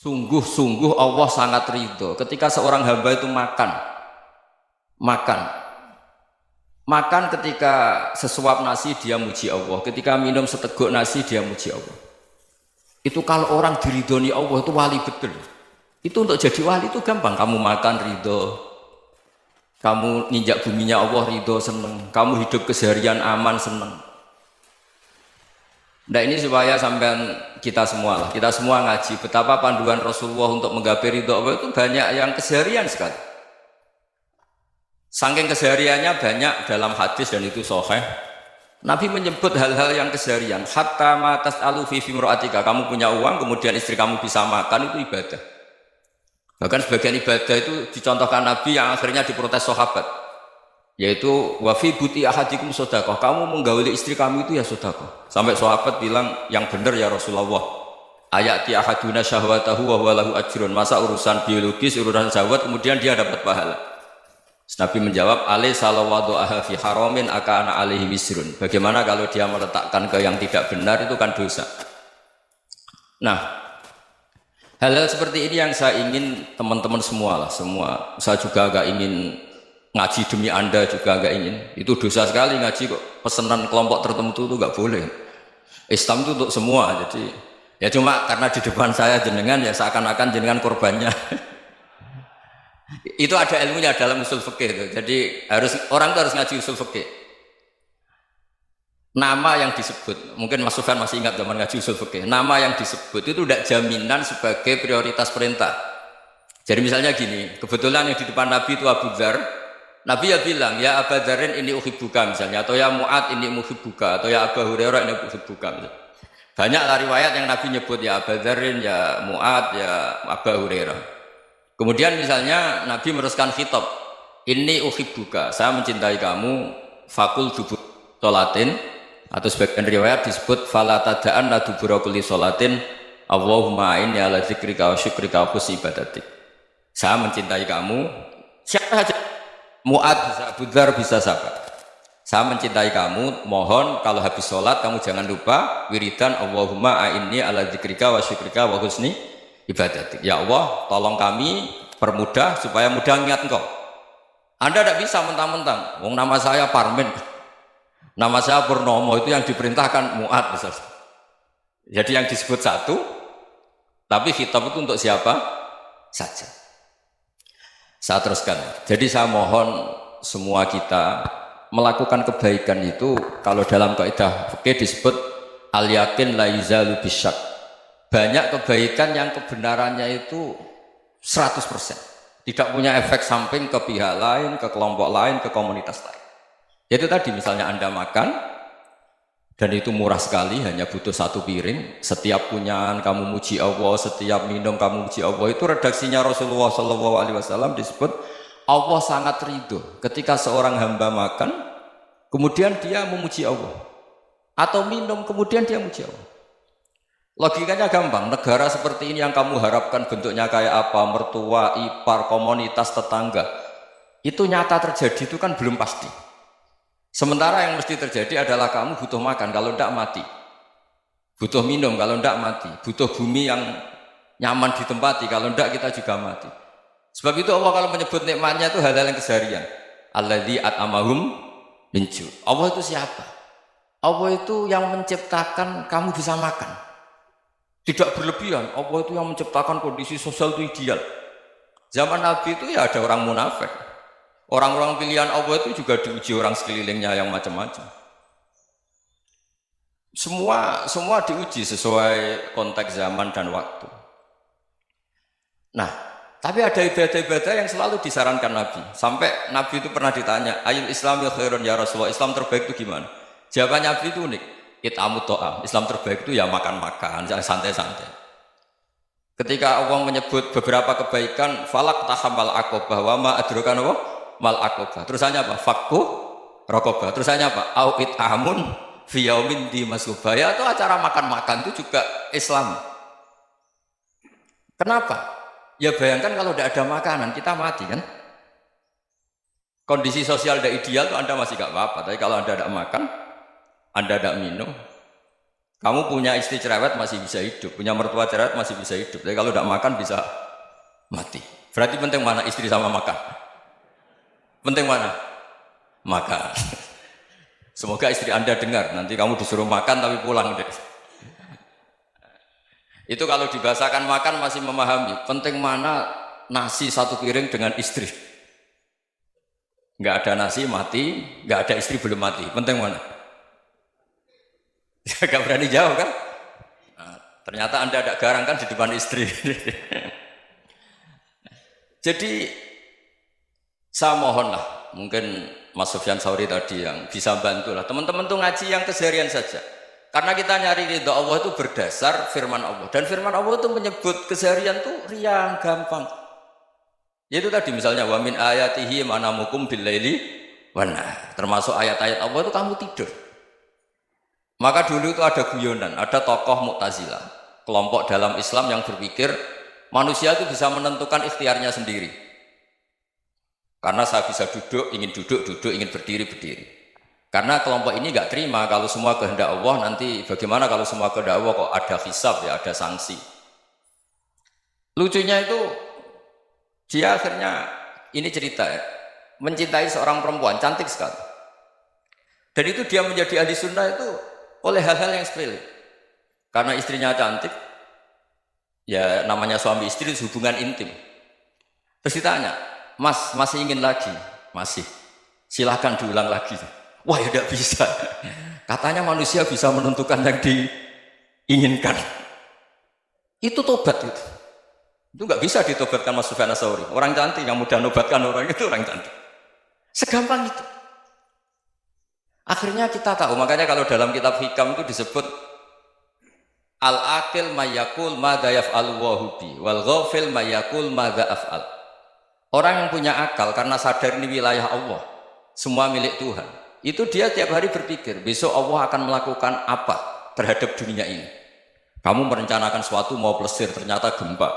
Sungguh-sungguh Allah sangat ridho ketika seorang hamba itu makan makan ketika sesuap nasi dia muji Allah, ketika minum seteguk nasi dia muji Allah. Itu kalau orang diridhoni Allah itu wali betul. Itu untuk jadi wali itu gampang, kamu makan ridho, kamu nginjak buminya Allah ridho seneng, kamu hidup keseharian aman seneng. Nah ini supaya sampean kita semua ngaji betapa panduan Rasulullah untuk menggapai ridho Allah itu banyak yang keseharian sekali. Saking kesehariannya banyak dalam hadis dan itu sahih. Nabi menyebut hal-hal yang keseharian. Hatta ma tas'alu fi fimra'atika, kamu punya uang kemudian istri kamu bisa makan itu ibadah. Bahkan sebagian ibadah itu dicontohkan Nabi yang akhirnya diprotes sahabat. Yaitu wa fi buti ahadikum sedekah, kamu menggauli istri kamu itu ya sedekah. Sampai sahabat bilang yang benar ya Rasulullah. Ayati ahaduna syahwatahu wa huwa lahu ajrun. Masa urusan biologis, urusan syahwat kemudian dia dapat pahala. Nabi menjawab, alai salawadu aha fi haramin akana alaihi wisrun. Bagaimana kalau dia meletakkan ke yang tidak benar itu kan dosa. Nah, hal-hal seperti ini yang saya ingin teman-teman semua lah, semua. Saya juga agak ingin ngaji demi Anda juga agak ingin. Itu dosa sekali ngaji kok pesanan kelompok tertentu itu enggak boleh. Islam itu untuk semua. Jadi ya cuma karena di depan saya jenengan ya seakan-akan jenengan korbannya. Itu ada ilmunya dalam usul fikih itu. Jadi orang itu harus ngaji usul fikih. Nama yang disebut, mungkin Mas Sufyan masih ingat zaman ngaji usul fikih. Nama yang disebut itu tidak jaminan sebagai prioritas perintah. Jadi misalnya gini, kebetulan yang di depan Nabi itu Abu Dzar. Nabi ya bilang, ya Abu Dzarin ini uhibbuka misalnya, atau ya Mu'ad ini uhibbuka, atau ya Abu Hurairah ini uhibbuka. Banyaklah riwayat yang Nabi nyebut ya Abu Dzarin, ya Mu'ad, ya Abu Hurairah. Kemudian misalnya Nabi meneruskan khitab, ini uhibbuka, saya mencintai kamu, fakul dubur sholatin, atau sebagian riwayat disebut fala tada'an la dubura kulli sholatin Allahumma inni ala dzikrika wa syukrika wa husni ibadatik. Saya mencintai kamu, siapa saja, Mu'ad bisa, Abu Dzar bisa siapa. Saya mencintai kamu, mohon kalau habis sholat kamu jangan lupa wiridan Allahumma inni ala dzikrika wa syukrika wa husni ibadatik. Ya Allah, tolong kami permudah supaya mudah ingat Engkau. Anda tidak bisa mentang-mentang, wong nama saya Parmin, nama saya Purnomo, itu yang diperintahkan Mu'ad misalnya. Jadi yang disebut satu, tapi khitab itu untuk siapa saja. Saya teruskan. Jadi saya mohon semua kita melakukan kebaikan itu, kalau dalam kaidah fikih disebut al yakin la yuzalu bisyak. Banyak kebaikan yang kebenarannya itu 100%. Tidak punya efek samping ke pihak lain, ke kelompok lain, ke komunitas lain. Itu tadi misalnya Anda makan, dan itu murah sekali, hanya butuh satu piring. Setiap punyaan kamu muji Allah, setiap minum kamu muji Allah. Itu redaksinya Rasulullah SAW disebut Allah sangat ridho ketika seorang hamba makan, kemudian dia memuji Allah. Atau minum, kemudian dia memuji Allah. Logikanya gampang, negara seperti ini yang kamu harapkan bentuknya kayak apa, mertua, ipar, komunitas, tetangga, itu nyata terjadi itu kan belum pasti. Sementara yang mesti terjadi adalah kamu butuh makan, kalau tidak mati. Butuh minum, kalau tidak mati. Butuh bumi yang nyaman ditempati, kalau tidak kita juga mati. Sebab itu Allah kalau menyebut nikmatnya itu hal-hal yang keseharian. Alladzi at'amahum min ju'. Allah itu siapa? Allah itu yang menciptakan kamu bisa makan. Tidak berlebihan, Allah itu yang menciptakan kondisi sosial itu ideal. Zaman Nabi itu ya ada orang munafik. Orang-orang pilihan Allah itu juga diuji orang sekelilingnya yang macam-macam. Semua diuji sesuai konteks zaman dan waktu. Nah, tapi ada ibadah-ibadah yang selalu disarankan Nabi. Sampai Nabi itu pernah ditanya, ayul Islam ya khairun ya Rasulullah, Islam terbaik itu gimana? Jawaban Nabi itu unik. It'amut to'am, Islam terbaik itu ya makan-makan, jangan santai-santai. Ketika Allah menyebut beberapa kebaikan, falak tahamal aqobah, wa ma adrokan apa? Mal aqobah. Terusannya apa? Fakku rokobah. Terusannya apa? Au it'amun fiyaumin di masubah. Ya itu acara makan-makan itu juga Islam. Kenapa? Ya bayangkan kalau tidak ada makanan, kita mati kan? Kondisi sosial tidak ideal, itu Anda masih gak apa-apa. Tapi kalau Anda tidak makan, Anda tidak minum, Kamu punya istri cerewet masih bisa hidup, punya mertua cerewet masih bisa hidup. Tapi kalau tidak makan bisa mati. Berarti penting mana istri sama makan? Penting mana? Makan. Semoga istri Anda dengar, nanti kamu disuruh makan tapi pulang deh. Itu kalau dibahasakan makan masih memahami. Penting mana nasi satu piring dengan istri. Nggak ada nasi mati, nggak ada istri belum mati. Penting mana? Gak berani jawab kan? Nah, ternyata Anda ada garang kan di depan istri. Jadi saya mohonlah, mungkin Mas Sufyan Sauri tadi yang bisa bantulah teman-teman tuh ngaji yang keseharian saja. Karena kita nyari ridha Allah itu berdasar firman Allah, dan firman Allah itu menyebut keseharian tuh riang gampang. Yaitu tadi misalnya wa min ayatihi manamukum billaili wan nahar. Termasuk ayat-ayat Allah itu kamu tidur. Maka dulu itu ada guyonan, ada tokoh Mu'tazilah, kelompok dalam Islam yang berpikir manusia itu bisa menentukan ikhtiarnya sendiri. Karena saya bisa duduk, ingin duduk, duduk, ingin berdiri, berdiri. Karena kelompok ini nggak terima kalau semua kehendak Allah, nanti bagaimana kalau semua kehendak Allah kok ada hisab ya, ada sanksi. Lucunya itu dia akhirnya, ini cerita ya, mencintai seorang perempuan, cantik sekali. Dan itu dia menjadi ahli sunnah itu oleh hal-hal yang sepele. Karena istrinya cantik, ya namanya suami istri hubungan intim. Terus ditanya, Mas, masih ingin lagi? Masih. Silahkan diulang lagi. Wah ya tidak bisa. Katanya manusia bisa menentukan yang diinginkan. Itu tobat itu. Itu nggak bisa ditobatkan Mas Sufyan Ats-Tsauri. Orang cantik yang mudah nobatkan orang itu orang cantik. Segampang itu. Akhirnya kita tahu, makanya kalau dalam kitab Hikam itu disebut al-aqil mayyakul madza yaf'alu wa hubi wal ghafil mayyakul madza af'al. Orang yang punya akal karena sadar ini wilayah Allah, semua milik Tuhan, itu dia tiap hari berpikir besok Allah akan melakukan apa terhadap dunia ini. Kamu merencanakan suatu mau plesir ternyata gempa,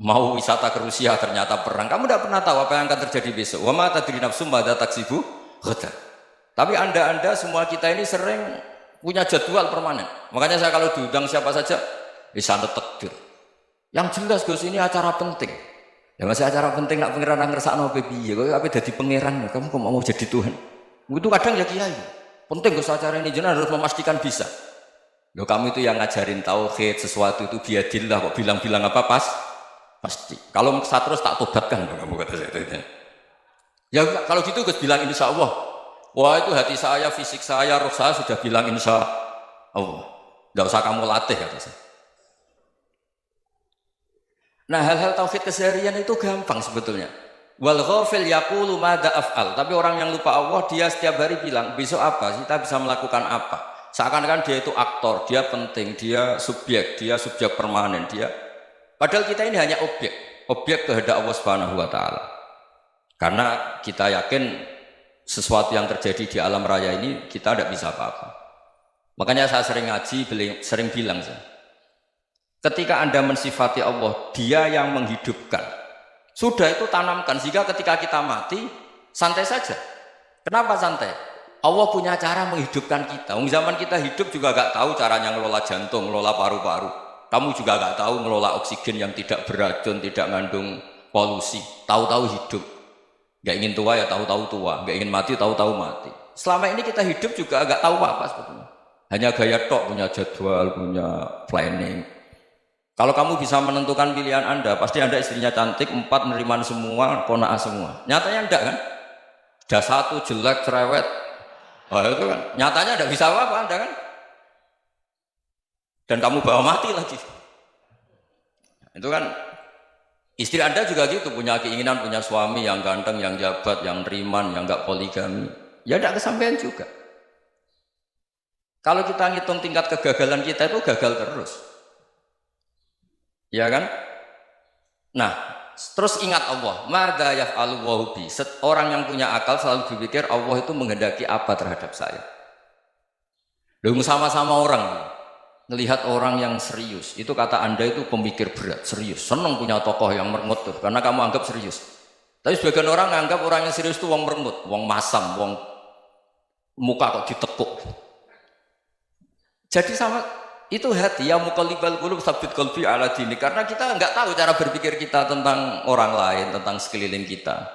mau wisata ke Rusia ternyata perang. Kamu tidak pernah tahu apa yang akan terjadi besok. Wa ma tadri nafsum madza taksibu ghadan. Tapi anda semua kita ini sering punya jadwal permanen. Makanya saya kalau diundang siapa saja bisa takdir. Yang jelas Gus ini acara penting. Ya masih acara penting nak pangeran ngersakno piye? Kok ape dadi pangeran? Kamu kok mau jadi Tuhan? Itu kadang ya kiai. Penting Gus acara ini jenengan harus memastikan bisa. Loh kamu itu yang ngajarin tauhid, sesuatu itu biadillah kok bilang-bilang apa pasti. Kalau saya terus tak tobatkan kamu kata saya. Ya kalau gitu Gus bilang insya Allah. Wah itu hati saya, fisik saya, roh saya sudah bilang insya Allah. Tidak usah kamu latih kata saya. Nah hal-hal tauhid keseharian itu gampang sebetulnya. Wal ghafil yaqulu madza af'al. Tapi orang yang lupa Allah dia setiap hari bilang besok apa? Kita bisa melakukan apa? Seakan-akan dia itu aktor, dia penting, dia subjek permanen, dia. Padahal kita ini hanya objek kehendak Allah Subhanahu wa taala. Karena kita yakin sesuatu yang terjadi di alam raya ini kita tidak bisa apa-apa. Makanya saya sering ngaji, sering bilang saya, ketika Anda mensifati Allah, dia yang menghidupkan. Sudah itu tanamkan, sehingga ketika kita mati, santai saja. Kenapa santai? Allah punya cara menghidupkan kita. Zaman kita hidup juga gak tahu caranya ngelola jantung, ngelola paru-paru. Kamu juga gak tahu ngelola oksigen yang tidak beracun, tidak mengandung polusi. Tahu-tahu hidup. Gak ingin tua ya tahu-tahu tua, gak ingin mati tahu-tahu mati. Selama ini kita hidup juga agak tahu apa sebetulnya. Hanya gaya tok, punya jadwal, punya planning. Kalau kamu bisa menentukan pilihan Anda, pasti Anda istrinya cantik, 4 neriman semua, kona'ah semua. Nyatanya enggak kan? Ada 1 jelek, cerewet. Oh itu kan, nyatanya enggak bisa apa-apa Anda kan? Dan kamu bawa mati lagi. Itu kan. Istri Anda juga gitu, punya keinginan, punya suami yang ganteng, yang jabat, yang riman, yang enggak poligami. Ya tidak kesampaian juga. Kalau kita ngitung tingkat kegagalan kita itu gagal terus. Ya kan? Nah, terus ingat Allah. Madza yaf'alu wa hubi. Orang yang punya akal selalu berpikir Allah itu menghendaki apa terhadap saya. Lalu sama-sama orang melihat orang yang serius, itu kata Anda itu pemikir berat, serius, senang punya tokoh yang merengut tuh, karena kamu anggap serius. Tapi sebagian orang anggap orang yang serius itu wong merengut, wong masam, wong muka kok ditekuk. Jadi sama Itu hati ya muqallibal qulub tsabbit qalbi ala dini, karena kita nggak tahu cara berpikir kita tentang orang lain, tentang sekeliling kita.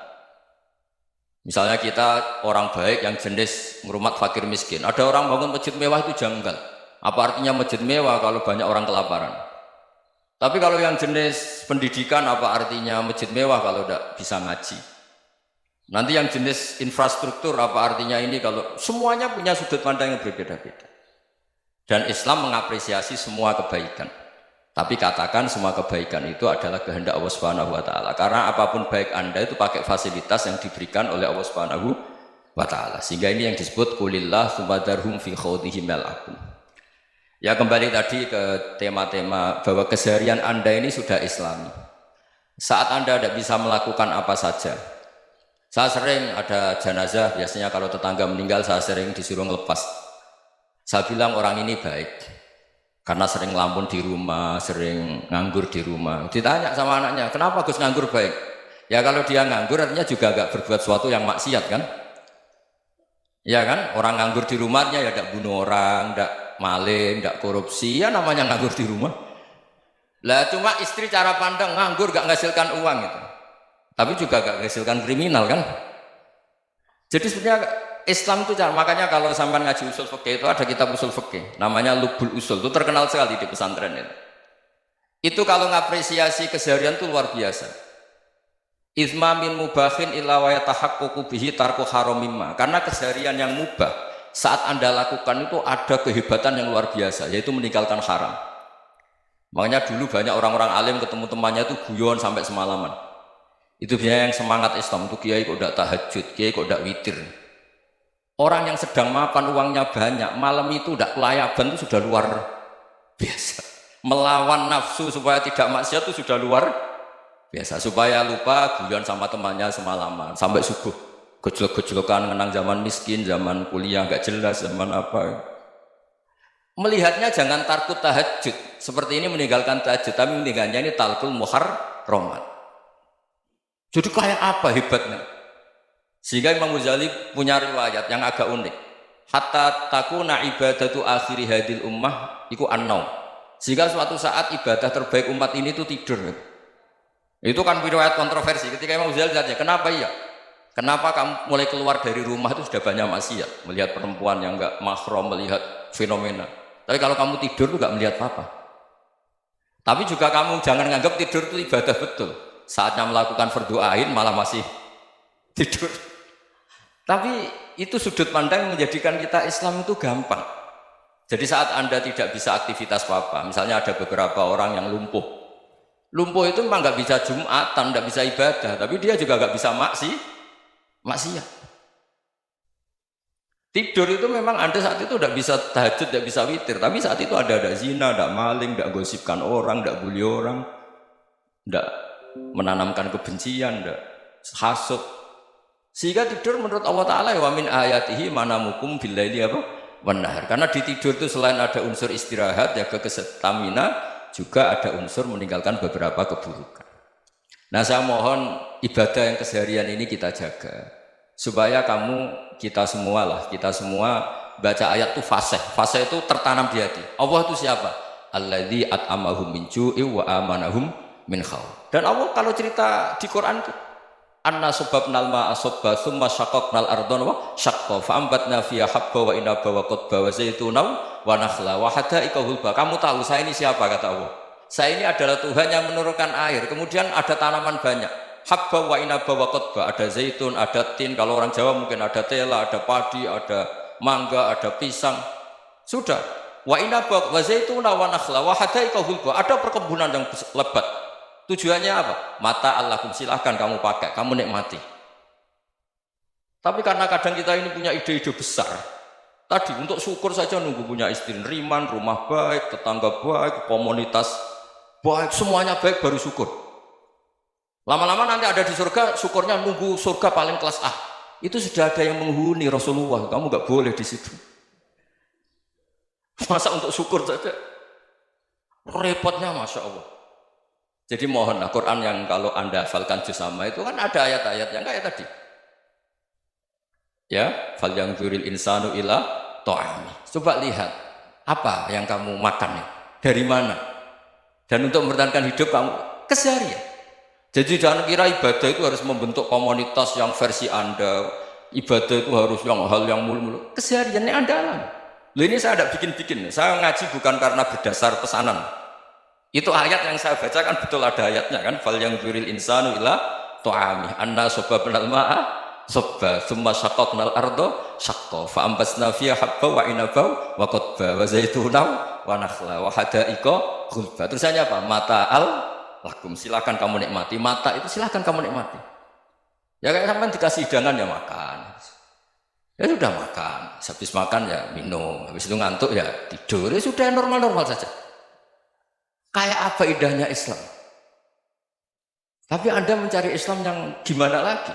Misalnya kita orang baik yang jenis ngurmat fakir miskin, ada orang bangun masjid mewah itu janggal. Apa artinya masjid mewah kalau banyak orang kelaparan? Tapi kalau yang jenis pendidikan, apa artinya masjid mewah kalau tidak bisa ngaji? Nanti yang jenis infrastruktur, apa artinya ini kalau semuanya punya sudut pandang yang berbeda-beda. Dan Islam mengapresiasi semua kebaikan. Tapi katakan semua kebaikan itu adalah kehendak Allah Subhanahu wa taala. Karena apapun baik Anda itu pakai fasilitas yang diberikan oleh Allah Subhanahu wa taala. Sehingga ini yang disebut qulillah sumadarhum fi khawdihim yal'abun. Ya kembali tadi ke tema-tema bahwa keseharian Anda ini sudah Islami. Saat Anda tidak bisa melakukan apa saja. Saya sering ada jenazah, biasanya kalau tetangga meninggal saya sering disuruh ngelepas. Saya bilang orang ini baik karena sering ngelamun di rumah, sering nganggur di rumah. Ditanya sama anaknya, kenapa Gus nganggur baik? Ya kalau dia nganggur artinya juga agak berbuat sesuatu yang maksiat kan? Ya kan? Orang nganggur di rumahnya ya tidak bunuh orang, tidak maling, tidak korupsi, ya namanya nganggur di rumah. Lah cuma istri cara pandang nganggur gak menghasilkan uang itu. Tapi juga gak menghasilkan kriminal kan? Jadi sebenarnya Islam itu makanya kalau sampai ngaji usul fikih itu ada kitab usul fikih namanya Lubul Usul, itu terkenal sekali di pesantren itu. Itu kalau ngapresiasi keseharian itu luar biasa. Izma min mubahin illa wa yatahaqqaqu bihi tarku haramimma. Karena keseharian yang mubah saat Anda lakukan itu ada kehebatan yang luar biasa, yaitu meninggalkan haram. Makanya dulu banyak orang-orang alim ketemu temannya itu guyon sampai semalaman. Itu biasanya yang semangat Islam itu kiai kok tidak tahajud, kiai kok tidak witir. Orang yang sedang makan uangnya banyak, malam itu tidak kelayaban itu sudah luar biasa. Melawan nafsu supaya tidak maksiat itu sudah luar biasa. Supaya lupa guyon sama temannya semalaman sampai subuh. Gejlok-gejlokan mengenang zaman miskin, zaman kuliah nggak jelas, zaman apa. Melihatnya jangan takut tahajud. Seperti ini meninggalkan tahajud, tapi meninggalnya ini talqul muharramat. Jadi kayak apa hebatnya? Sehingga Imam Ghazali punya riwayat yang agak unik. Hatta takuna ibadatu akhiri hadil ummah iku an-naum. Sehingga suatu saat ibadah terbaik umat ini itu tidur. Itu kan riwayat kontroversi. Ketika Imam Ghazali tanya, kenapa iya? Kenapa kamu mulai keluar dari rumah itu sudah banyak maksiat? Melihat perempuan yang enggak mahram, melihat fenomena. Tapi kalau kamu tidur itu enggak melihat apa-apa. Tapi juga kamu jangan menganggap tidur itu ibadah betul. Saatnya melakukan fardhu ain malah masih tidur. Tapi itu sudut pandang menjadikan kita Islam itu gampang. Jadi saat Anda tidak bisa aktivitas apa-apa, misalnya ada beberapa orang yang lumpuh. Lumpuh itu memang nggak bisa Jumatan, nggak bisa ibadah, tapi dia juga nggak bisa maksiat. Tidur itu memang Anda saat itu tidak bisa tahajud, tidak bisa witir, tapi saat itu ada zina, ada maling, tidak gosipkan orang, tidak bully orang, tidak menanamkan kebencian, tidak hasud. Sehingga tidur menurut Allah Ta'ala wa min ayatihi manamukum billaili apa? Wan-nahar. Karena di tidur itu selain ada unsur istirahat, jaga stamina, juga ada unsur meninggalkan beberapa keburukan. Nah saya mohon ibadah yang keseharian ini kita jaga. Supaya kita semua baca ayat itu fasih. Fasih itu tertanam di hati. Allah itu siapa? Alladzi at'amahum min ju'i wa amanahum min khauf. Dan Allah kalau cerita di Quran itu anna subabnal ma'a subba summa syaqaqnal ardon wa syaqqa fa'ambatna fiha habba wa inaba wa qadba wa zaituna wa nakhla wa hadaika hulba. Kamu tahu saya ini siapa, kata Allah? Saya ini adalah Tuhan yang menurunkan air, kemudian ada tanaman banyak, habba wa inaba wa qadba, ada zaitun, ada tin, kalau orang Jawa mungkin ada tela, ada padi, ada mangga, ada pisang. Sudah. Wa inaba wa zaituna wa nakhla wa hadaika hulba, ada perkebunan yang lebat. Tujuannya apa? Mata Allahkum, silahkan kamu pakai, kamu nikmati. Tapi karena kadang kita ini punya ide-ide besar. Tadi untuk syukur saja nunggu punya istri riman, rumah baik, tetangga baik, komunitas baik, semuanya baik baru syukur. Lama-lama nanti ada di surga, syukurnya nunggu surga paling kelas A. Itu sudah ada yang menghuni Rasulullah, kamu nggak boleh di situ. Masa untuk syukur saja? Repotnya Masya Allah. Jadi mohonlah Quran yang kalau Anda hafalkan juz sama itu kan ada ayat-ayat yang kayak tadi. Ya, fal yang dzuril insanu ila ta'ami. Coba lihat. Apa yang kamu makan ya? Dari mana? Dan untuk mempertahankan hidup kamu keseharian. Jadi jangan kira ibadah itu harus membentuk komunitas yang versi Anda. Ibadah itu harus yang hal yang mulu-mulu. Kesehariannya Anda alami. Loh, ini saya tidak bikin-bikin. Saya ngaji bukan karena berdasar pesanan. Itu ayat yang saya bacakan betul ada ayatnya kan. Fal yang dzuril insanu ila tu'ami anna sababnal ma'a sabba thumma syaqaqnal arda syaqqa fa ambasna fiha habba wa inaba wa qadba wa zaituna wa nakhla wa hadaiqa ghulba. Terusannya apa? Mata'al lakum, silakan kamu nikmati. Mata itu silakan kamu nikmati. Ya kayak sampean dikasih hidangan ya makan. Ya sudah makan, habis makan ya minum, habis itu ngantuk ya tidur. Ya sudah normal-normal saja. Kayak apa indahnya Islam? Tapi Anda mencari Islam yang gimana lagi?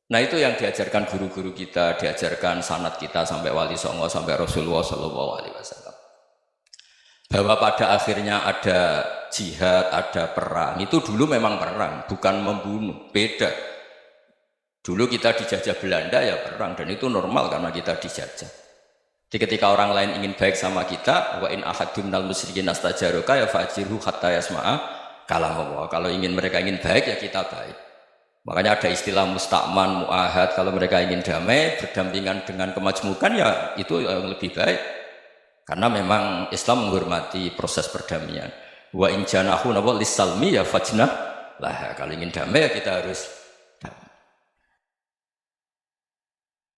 Nah itu yang diajarkan guru-guru kita, diajarkan sanad kita sampai Wali Songo, sampai Rasulullah SAW. Bahwa pada akhirnya ada jihad, ada perang. Itu dulu memang perang, bukan membunuh, beda. Dulu kita dijajah Belanda ya perang, dan itu normal karena kita dijajah. Jadi ketika orang lain ingin baik sama kita, wa in ahadun minal musyrikin astajaruka ya fa'jirhu hatta yasma'a kalam Allah. Kalau mereka ingin baik ya kita baik. Makanya ada istilah musta'man, mu'ahad. Kalau mereka ingin damai, berdampingan dengan kemajmukan ya itu yang lebih baik. Karena memang Islam menghormati proses perdamaian. Wa in janahu lis-salmi ya fajnah lah. Kalau ingin damai ya kita harus